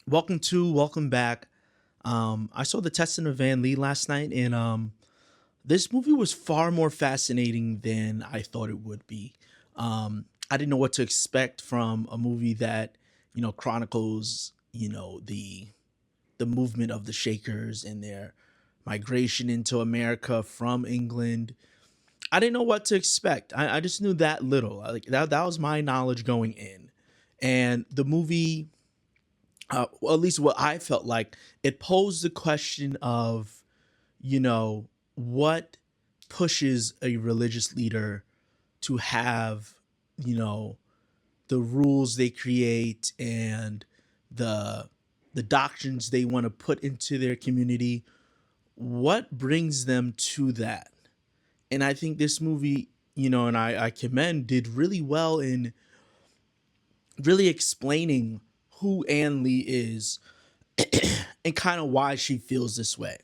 Welcome back. I saw the Testament of Van Lee last night, and this movie was far more fascinating than I thought it would be. I didn't know what to expect from a movie that chronicles the movement of the Shakers and their migration into America from England. I didn't know what to expect. I just knew that little. Like that was my knowledge going in, and the movie well, at least what I felt like, it posed the question of, what pushes a religious leader to have, you know, the rules they create and the the doctrines they want to put into their community. What brings them to that? And I think this movie, and I commend, did really well in really explaining who Anne Lee is and kind of why she feels this way.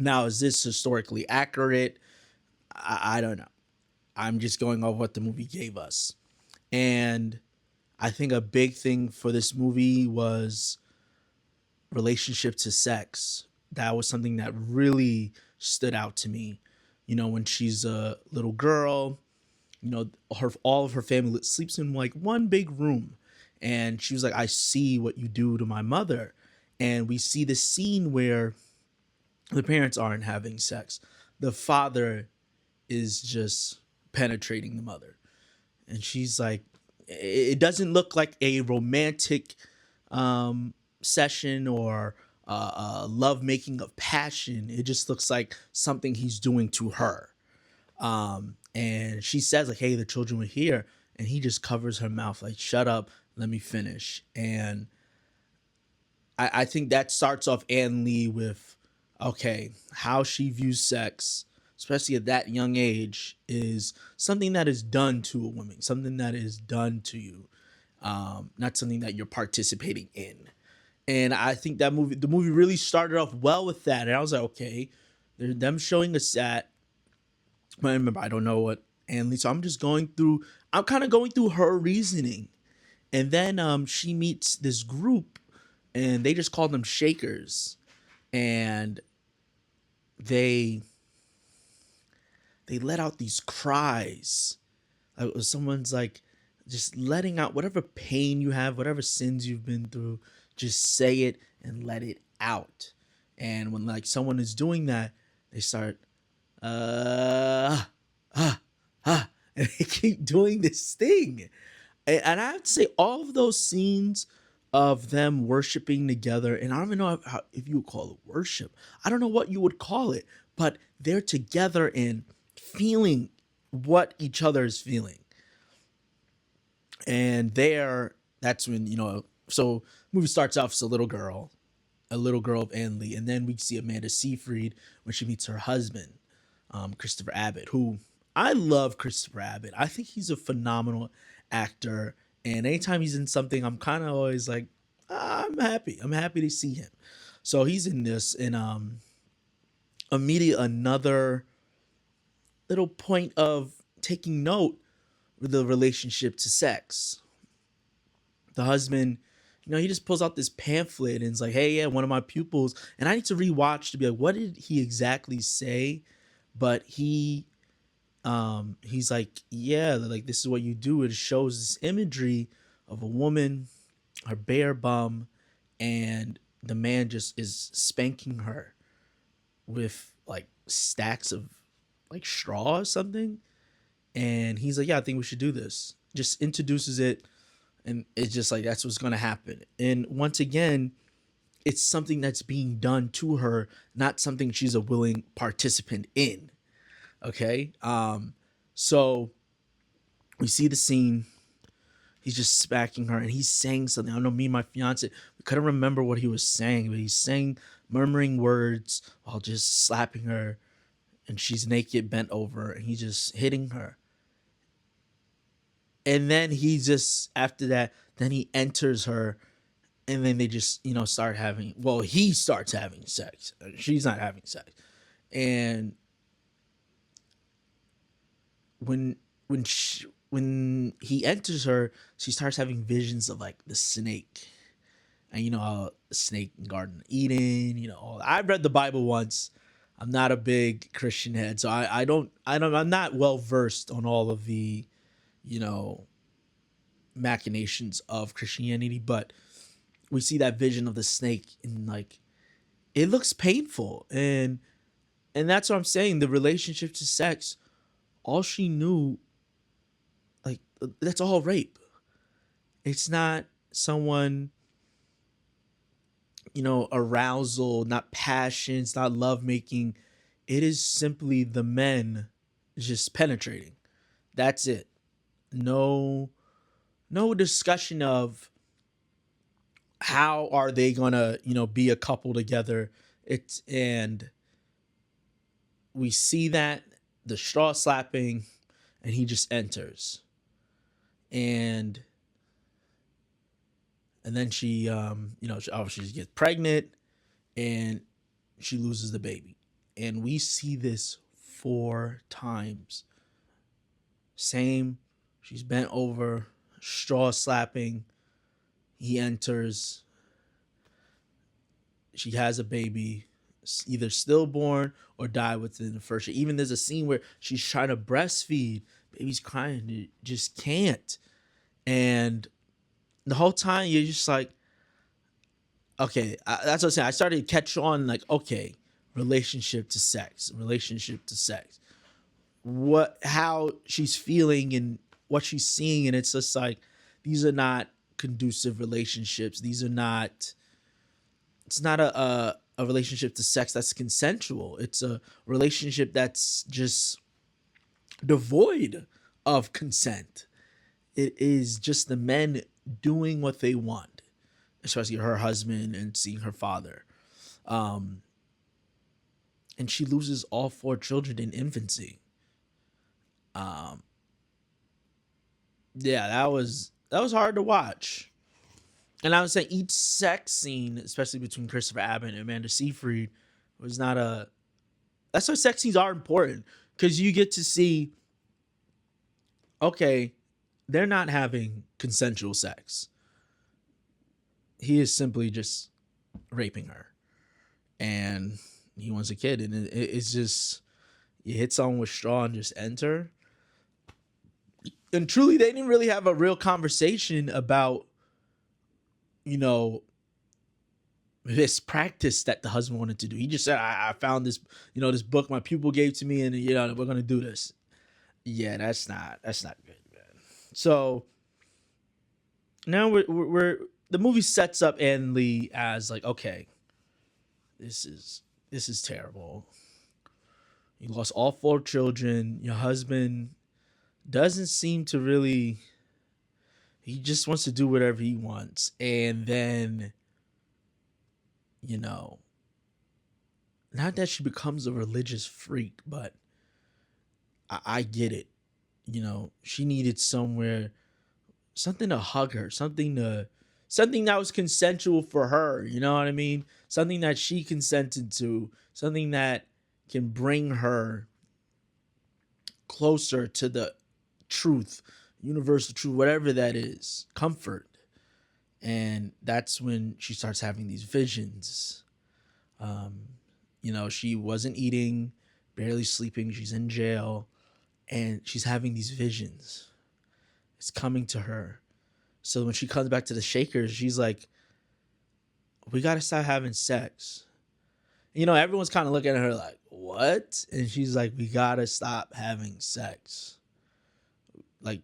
Now, is this historically accurate? I don't know. I'm just going off what the movie gave us. And I think a big thing for this movie was relationship to sex. That was something that really stood out to me. When she's a little girl, her all of her family sleeps in like one big room, and she was like, I see what you do to my mother. And we see the scene where the parents aren't having sex. The father is just penetrating the mother. And she's like, it doesn't look like a romantic session or love making of passion. It just looks like something he's doing to her. And she says, like, hey, the children were here. And he just covers her mouth, like, shut up, let me finish. And I think that starts off Anne Lee with, okay, how she views sex, especially at that young age, is something that is done to a woman, something that is done to you, not something that you're participating in. And I think the movie really started off well with that. And I was like, okay, they're them showing us that. But remember, I don't know what Anne Lee, so I'm kind of going through her reasoning. And then she meets this group, and they just call them Shakers. And they let out these cries. Someone's like just letting out whatever pain you have, whatever sins you've been through, just say it and let it out. And when like someone is doing that, they start and they keep doing this thing. And I have to say, all of those scenes of them worshiping together, and I don't even know if you would call it worship. I don't know what you would call it, but they're together and feeling what each other is feeling. And that's when, so movie starts off as a little girl of Anne Lee. And then we see Amanda Seyfried when she meets her husband, Christopher Abbott, who I love. Christopher Abbott, I think he's a phenomenal actor. And anytime he's in something, I'm kind of always like, I'm happy. I'm happy to see him. So he's in this, and immediate another little point of taking note with the relationship to sex. The husband, he just pulls out this pamphlet and is like, hey, yeah, one of my pupils. And I need to rewatch to be like, what did he exactly say? But he's like, yeah, like this is what you do. It shows this imagery of a woman, her bare bum, and the man just is spanking her with like stacks of like straw or something. And he's like, yeah, I think we should do this. Just introduces it, and it's just like that's what's gonna happen. And once again, it's something that's being done to her, not something she's a willing participant in. Okay. So we see the scene. He's just smacking her, and he's saying something. I don't know, me and my fiance, we couldn't remember what he was saying, but he's saying murmuring words while just slapping her, and she's naked, bent over, and he's just hitting her. And then he just, after that, then he enters her, and then they just, start having, well, he starts having sex. She's not having sex. And when he enters her, she starts having visions of like the snake. And snake in Garden of Eden. I read the Bible once. I'm not a big Christian head, so I'm not well versed on all of the you know machinations of Christianity, but we see that vision of the snake, and like it looks painful, and that's what I'm saying. The relationship to sex, all she knew, like that's all rape. It's not someone, arousal, not passions, not lovemaking. It is simply the men just penetrating. That's it. No, no discussion of how are they gonna, be a couple together. And we see that the straw slapping, and he just enters, and then she, she obviously gets pregnant, and she loses the baby. And we see this 4 times. Same. She's bent over, straw slapping. He enters. She has a baby, either stillborn or die within the first year. Even there's a scene where she's trying to breastfeed. Baby's crying. It just can't. And the whole time you're just like, okay, that's what I'm saying. I started to catch on, like, okay, relationship to sex, how she's feeling and what she's seeing. And it's just like, these are not conducive relationships. It's not a relationship to sex that's consensual. It's a relationship that's just devoid of consent. It is just the men doing what they want, especially her husband and seeing her father. And she loses all 4 children in infancy. Yeah, that was hard to watch. And I would say each sex scene, especially between Christopher Abbott and Amanda Seyfried, was not a. That's why sex scenes are important, because you get to see, okay, they're not having consensual sex. He is simply just raping her, and he wants a kid, and it's just, you hit someone with straw and just enter. And truly, they didn't really have a real conversation about, this practice that the husband wanted to do. He just said, I found this, this book my pupil gave to me, and we're gonna do this. Yeah, that's not good, man. So now we're the movie sets up Ann Lee as like, okay, this is terrible. You lost all 4 children. Your husband doesn't seem to really. He just wants to do whatever he wants, and then, not that she becomes a religious freak, but I get it. She needed something to hug her, something that was consensual for her. You know what I mean? Something that she consented to, something that can bring her closer to the truth, universal truth, whatever that is, comfort. And that's when she starts having these visions. She wasn't eating, barely sleeping. She's in jail, and she's having these visions. It's coming to her. So when she comes back to the Shakers, she's like, we got to stop having sex. Everyone's kind of looking at her like, what? And she's like, we got to stop having sex. Like,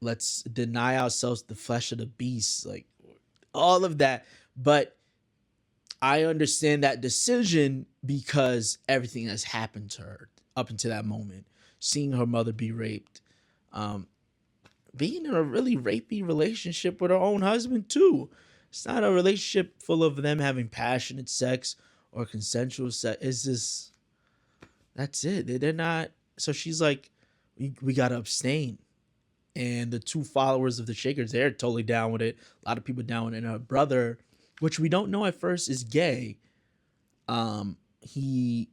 let's deny ourselves the flesh of the beast. Like, all of that. But I understand that decision because everything has happened to her up until that moment. Seeing her mother be raped. Being in a really rapey relationship with her own husband too. It's not a relationship full of them having passionate sex or consensual sex. It's just, that's it. They're not. So she's like, we got to abstain. And the 2 followers of the Shakers, they're totally down with it. A lot of people down with it. And her brother, which we don't know at first is gay. We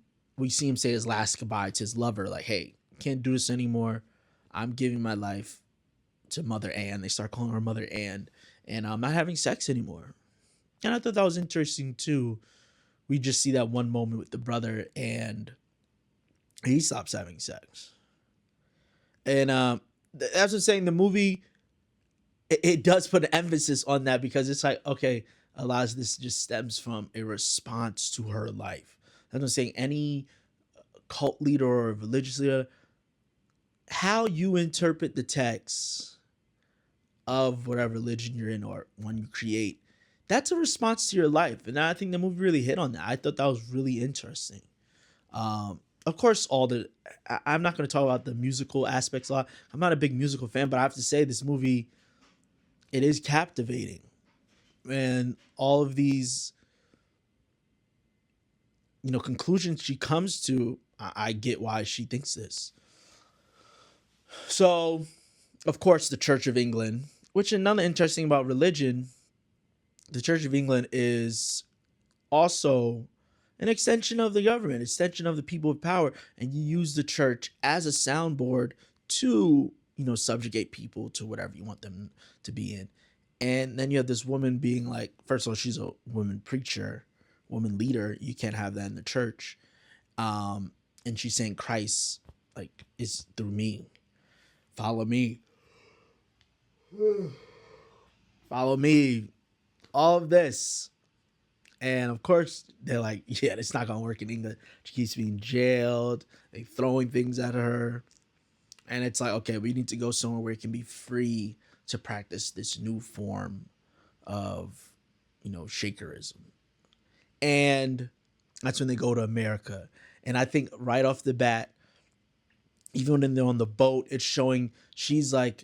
see him say his last goodbye to his lover, like, hey, can't do this anymore. I'm giving my life to Mother Ann. They start calling her Mother Ann. And I'm not having sex anymore. And I thought that was interesting too. We just see that one moment with the brother, and he stops having sex. And that's what I'm saying. The movie, it does put an emphasis on that, because it's like, okay, a lot of this just stems from a response to her life. That's what I'm saying. Any cult leader or religious leader, how you interpret the text of whatever religion you're in or one you create, that's a response to your life. And I think the movie really hit on that. I thought that was really interesting. Of course, I'm not going to talk about the musical aspects a lot. I'm not a big musical fan, but I have to say this movie, it is captivating. And all of these, conclusions she comes to, I get why she thinks this. So, of course, the Church of England, which another interesting about religion, the Church of England is also an extension of the government, extension of the people of power, and you use the church as a soundboard to, subjugate people to whatever you want them to be in. And then you have this woman being like, first of all, she's a woman preacher, woman leader. You can't have that in the church. And she's saying Christ, like, is through me. Follow me. Follow me. All of this. And of course, they're like, yeah, it's not going to work in England. She keeps being jailed. They throwing things at her. And it's like, okay, we need to go somewhere where it can be free to practice this new form of, Shakerism. And that's when they go to America. And I think right off the bat, even when they're on the boat, it's showing she's like,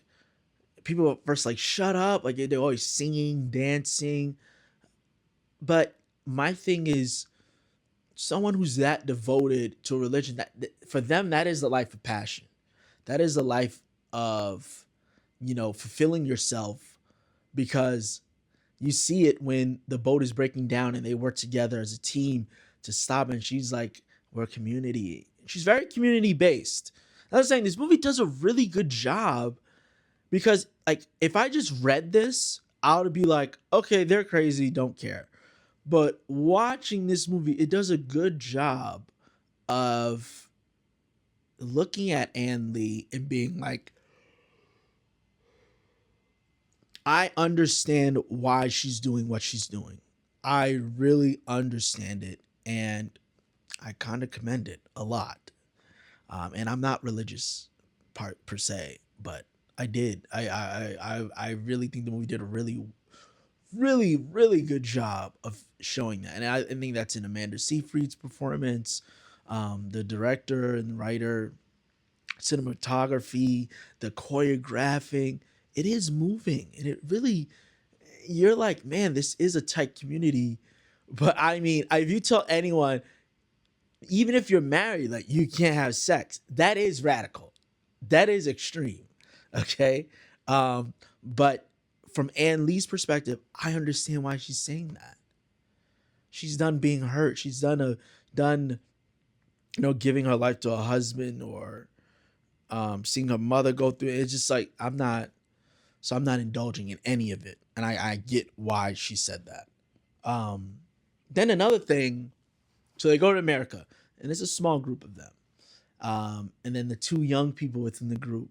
people at first like, shut up. Like they're always singing, dancing. But my thing is, someone who's that devoted to a religion, that for them, that is the life of passion. That is the life of, fulfilling yourself, because you see it when the boat is breaking down and they work together as a team to stop. And she's like, we're a community. She's very community based. I was saying this movie does a really good job, because like, if I just read this, I would be like, okay, they're crazy, don't care. But watching this movie, it does a good job of looking at Ann Lee and being like, I understand why she's doing what she's doing. I really understand it, and I kind of commend it a lot. And I'm not religious per se, but I did. I really think the movie did a really, really, really good job of showing that. And I think that's in Amanda Seyfried's performance, the director and writer, cinematography, the choreographing. It is moving, and it really, you're like, man, this is a tight community. But I mean, if you tell anyone, even if you're married, like, you can't have sex, that is radical. That is extreme. Okay. But from Ann Lee's perspective, I understand why she's saying that. She's done being hurt. She's done giving her life to a husband, or seeing her mother go through it. It's just like, I'm not indulging in any of it. And I get why she said that. Then another thing, so they go to America, and it's a small group of them. And then the two young people within the group.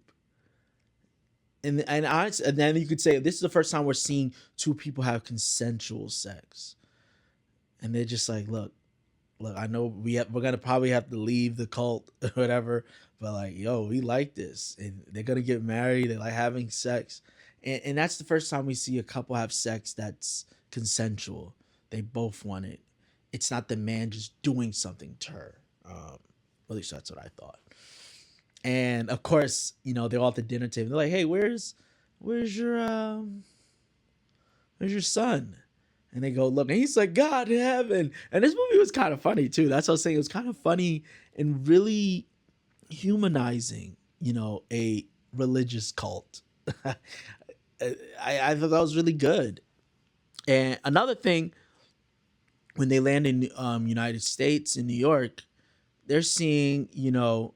And then you could say, this is the first time we're seeing two people have consensual sex. And they're just like, look, I know we're gonna probably have to leave the cult or whatever, but like, yo, we like this, and they're gonna get married. They like having sex, and that's the first time we see a couple have sex that's consensual. They both want it. It's not the man just doing something to her. At least that's what I thought. And of course, they're all at the dinner table. They're like, hey, where's your son? And they go look, and he's like, God in heaven. And this movie was kind of funny too. That's what I was saying. It was kind of funny and really humanizing, a religious cult. I thought that was really good. And another thing, when they land in United States, in New York, they're seeing, the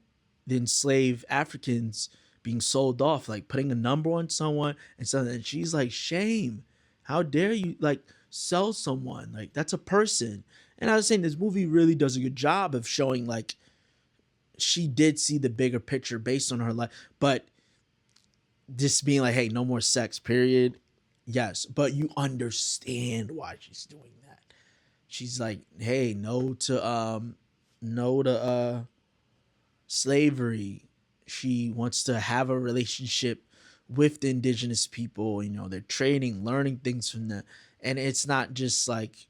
enslaved Africans being sold off, like putting a number on someone and something. And she's like, shame. How dare you? Like, sell someone. Like that's a person. And I was saying this movie really does a good job of showing like she did see the bigger picture based on her life, but just being like, hey, no more sex, period. Yes, but you understand why she's doing that. She's like, hey, no to slavery. She wants to have a relationship with the indigenous people. You know, they're trading, learning things from them. And it's not just like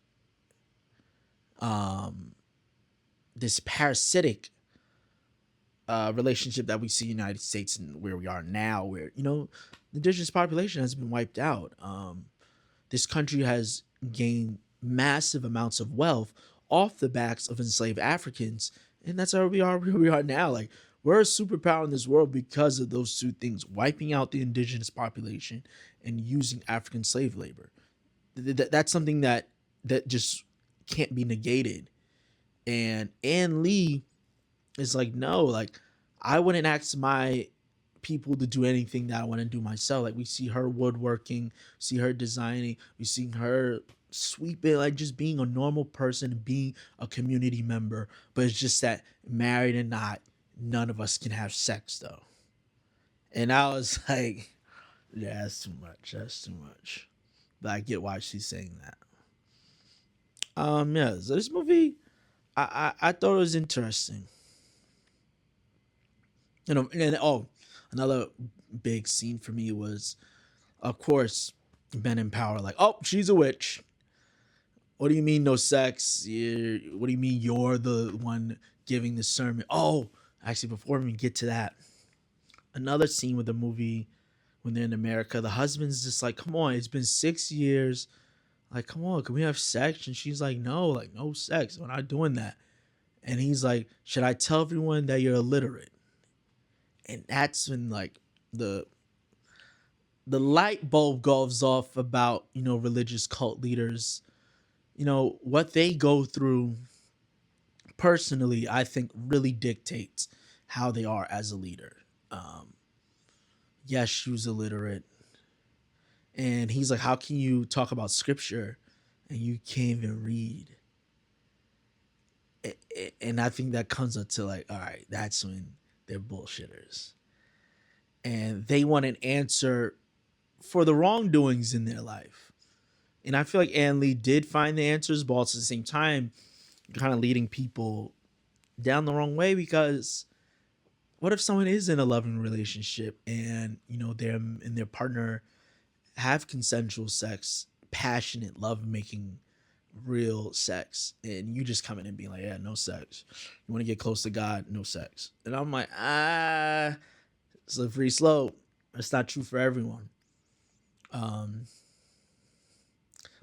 um this parasitic relationship that we see in the United States and where we are now, where the indigenous population has been wiped out. This country has gained massive amounts of wealth off the backs of enslaved Africans, and that's how we are where we are now. Like we're a superpower in this world because of those two things: wiping out the indigenous population and using African slave labor. That's something that just can't be negated. And Ann Lee is like, no, like I wouldn't ask my people to do anything that I want to do myself. Like we see her woodworking, see her designing, we see her sweeping, like just being a normal person, being a community member. But it's just that married or not, none of us can have sex though. And I was like, yeah, that's too much. That's too much. But I get why she's saying that. Yeah. So this movie, I thought it was interesting. And oh, another big scene for me was, of course, Ben in power. Like, oh, she's a witch. What do you mean no sex? What do you mean you're the one giving the sermon? Oh, actually, before we get to that, another scene with the movie when they're in America, the husband's just like, come on, it's been 6 years. Like, come on, can we have sex? And she's like, no, like, no sex. We're not doing that. And he's like, should I tell everyone that you're illiterate? And that's when like the the light bulb goes off about religious cult leaders, what they go through personally. I think really dictates how they are as a leader. um yes, she was illiterate, and he's like, how can you talk about scripture and you can't even read? And I think that comes up to like, all right, that's when they're bullshitters and they want an answer for the wrongdoings in their life. And I feel like Ann Lee did find the answers, but also at the same time, kind of leading people down the wrong way. Because what if someone is in a loving relationship and them and their partner have consensual sex, passionate, love making, real sex, and you just come in and being like, yeah, no sex. You want to get close to God, no sex. And I'm like, slippery slope. It's not true for everyone. Um,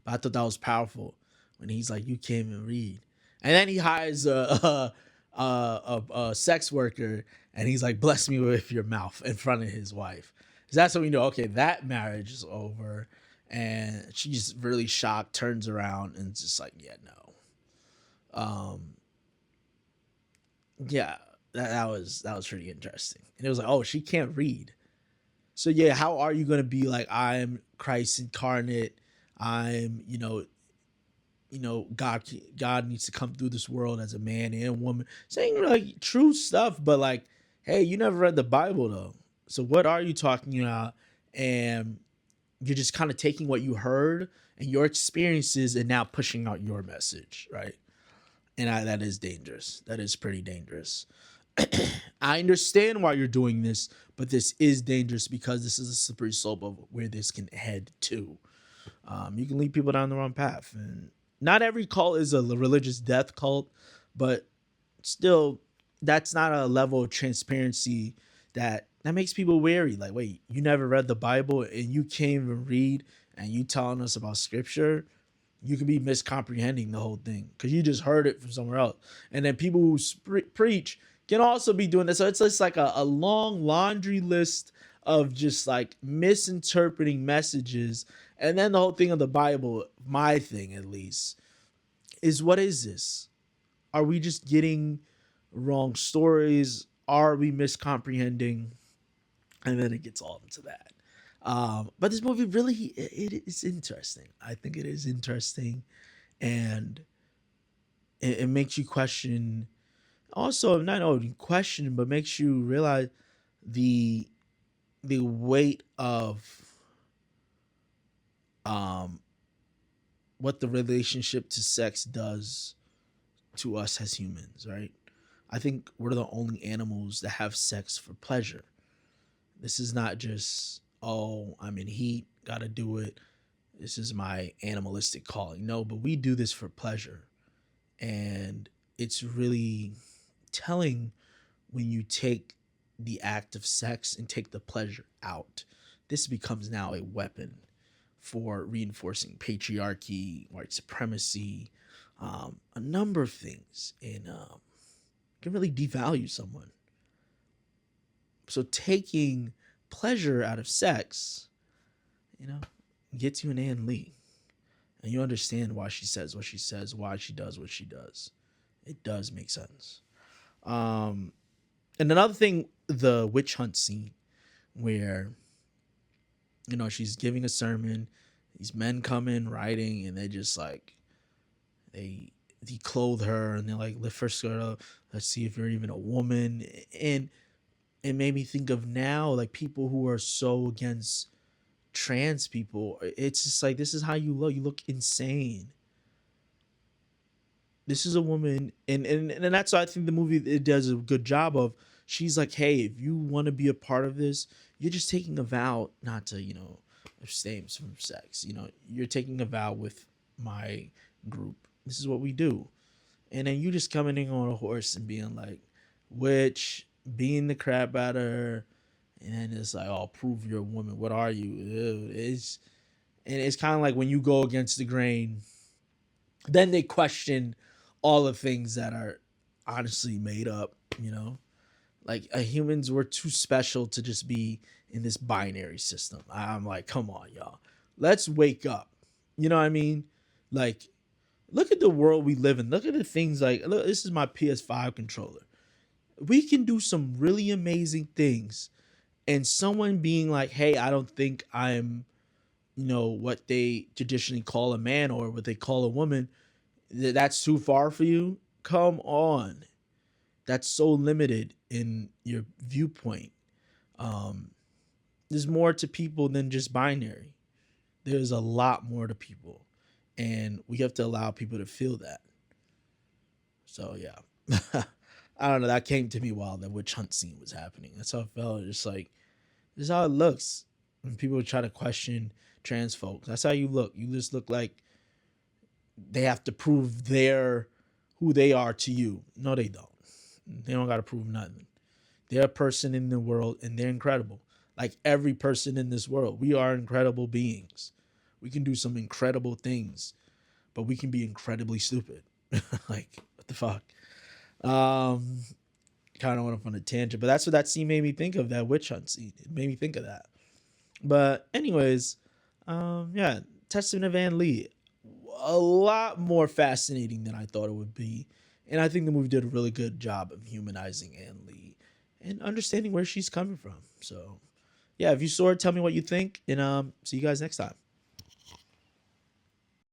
But I thought that was powerful when he's like, "You can't even read," and then he hires a sex worker, and he's like, "Bless me with your mouth" in front of his wife. So that's when we know, okay, that marriage is over, and she's really shocked, turns around, and just like, "Yeah, no." Um, yeah, that was pretty interesting, and it was like, "Oh, she can't read." So yeah, how are you gonna be like, I'm Christ incarnate? I'm, God needs to come through this world as a man and woman, saying like true stuff, but like, hey, you never read the Bible though. So what are you talking about? And you're just kind of taking what you heard and your experiences and now pushing out your message, right? And that is dangerous. That is pretty dangerous. I understand why you're doing this, but this is dangerous because this is a slippery slope of where this can head to. You can lead people down the wrong path, and not every cult is a religious death cult, but still, that's not a level of transparency that makes people wary. Like, wait, you never read the Bible and you can't even read, and you telling us about scripture? You could be miscomprehending the whole thing because you just heard it from somewhere else. And then people who preach can also be doing this. So it's just like a long laundry list of just like misinterpreting messages. And then the whole thing of the Bible, my thing at least, is what is this? Are we just getting wrong stories? Are we miscomprehending? And then it gets all into that. But this movie really it is interesting. I think it is interesting, and it makes you question. Also, not only question, but makes you realize the the weight of um what the relationship to sex does to us as humans, right? I think we're the only animals that have sex for pleasure. This is not just, oh, I'm in heat, gotta do it. This is my animalistic calling. No, but we do this for pleasure. And it's really telling when you take the act of sex and take the pleasure out. This becomes now a weapon for reinforcing patriarchy, white supremacy, a number of things, and can really devalue someone. So taking pleasure out of sex, you know, gets you an Ann Lee, and you understand why she says what she says, why she does what she does. It does make sense. Um, and another thing, the witch hunt scene where she's giving a sermon, these men come in riding, and they just like they declothe her and they like lift her skirt up. Let's see if you're even a woman. And it made me think of now, like people who are so against trans people. It's just like, this is how you look. You look insane. This is a woman, and that's why I think the movie, it does a good job of. She's like, hey, if you want to be a part of this, you're just taking a vow not to, abstain from sex. You're taking a vow with my group. This is what we do. And then you just coming in on a horse and being like, witch, being the crap out of her, and then it's like, oh, prove you're a woman. What are you? Ew. It's kind of like when you go against the grain, then they question all the things that are honestly made up. Like humans were too special to just be in this binary system. I'm like, come on, y'all, let's wake up. You know what I mean? Like, look at the world we live in. Look at the things like, look, this is my PS5 controller. We can do some really amazing things. And someone being like, hey, I don't think I'm, what they traditionally call a man or what they call a woman, that's too far for you. Come on. That's so limited in your viewpoint. Um, there's more to people than just binary. There's a lot more to people. And we have to allow people to feel that. So yeah. I don't know. That came to me while the witch hunt scene was happening. That's how it felt. Just like, this is how it looks when people try to question trans folks. That's how you look. You just look like they have to prove who they are to you. No, they don't. They don't got to prove nothing. They're a person in the world, and they're incredible. Like every person in this world, we are incredible beings. We can do some incredible things, but we can be incredibly stupid. Like, what the fuck? Kind of went off on a tangent, but that's what that scene made me think of. That witch hunt scene, it made me think of that. But anyways, yeah, Testament of Ann Lee, a lot more fascinating than I thought it would be, and I think the movie did a really good job of humanizing Ann Lee and understanding where she's coming from. So, yeah, if you saw it, tell me what you think, and see you guys next time.